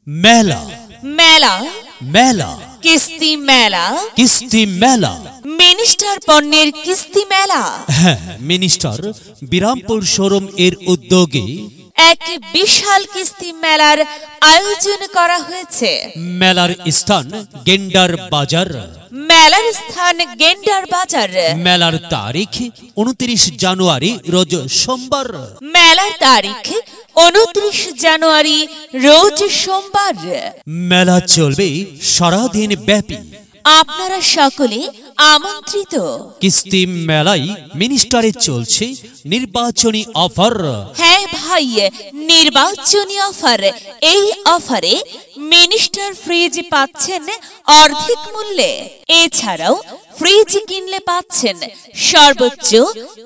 মেলা মেলা মেলা কিস্তি মেলা কিস্তি মেলা মিনিস্টার পণ্যের কিস্তি মেলা। হ্যাঁ, মিনিস্টার বিরামপুর শোরুম এর উদ্যোগে এক বিশাল কিস্তি মেলার আয়োজন করা হয়েছে। মেলার স্থান গেন্ডার বাজার। মেলার স্থান গেন্ডার বাজার। মেলার তারিখ 29 জানুয়ারি রোজ সোমবার। মেলার তারিখ 29 জানুয়ারি রোজ সোমবার। মেলা চলবে সারাদিন ব্যাপী। আপনারা সকলে আমন্ত্রিত। কিস্তি মেলায় মিনিস্টারে চলছে নির্বাচনী অফার। হ্যাঁ ভাই, নির্বাচনী অফার। এই অফারে মিনিস্টার ফ্রিজ পাচ্ছেন অর্ধেক মূল্যে। এছাড়াও ফ্রিজ কিনলে পাচ্ছেন সর্বোচ্চ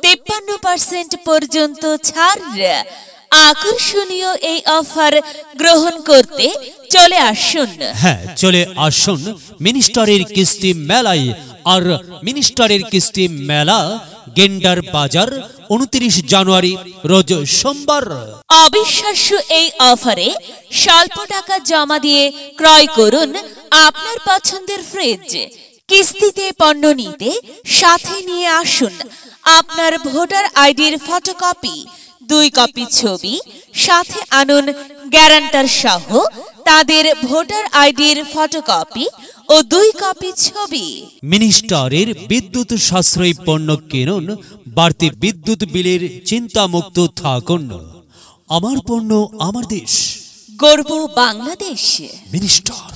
53% পর্যন্ত ছাড়। আকর্ষণীয় এই অফার গ্রহণ করতে চলে আসুন। হ্যাঁ, চলে আসুন মিনিস্টারের কিস্তি মেলায়। আর মিনিস্টারের কিস্তি মেলা গেন্ডার বাজার 29 জানুয়ারি রোজ সোমবার। অবিশ্বাস্য এই অফারে স্বল্প টাকা জমা দিয়ে ক্রয় করুন আপনার পছন্দের ফ্রিজ। কিস্তিতে পণ্য নিতে সাথে নিয়ে আসুন আপনার ভোটার আইডির ফটোকপি, 2 কপি ছবি, সাথে আনুন গ্যারান্টার সহ তাদের ভোটার আইডির ফটোকপি ও 2 কপি ছবি। মিনিস্টারের বিদ্যুৎ সাশ্রয়ী পণ্য কিনুন, বাড়তি বিদ্যুৎ বিলের চিন্তামুক্ত থাকুন। আমার পণ্য আমার দেশ, গর্ব বাংলাদেশ। মিনিস্টার।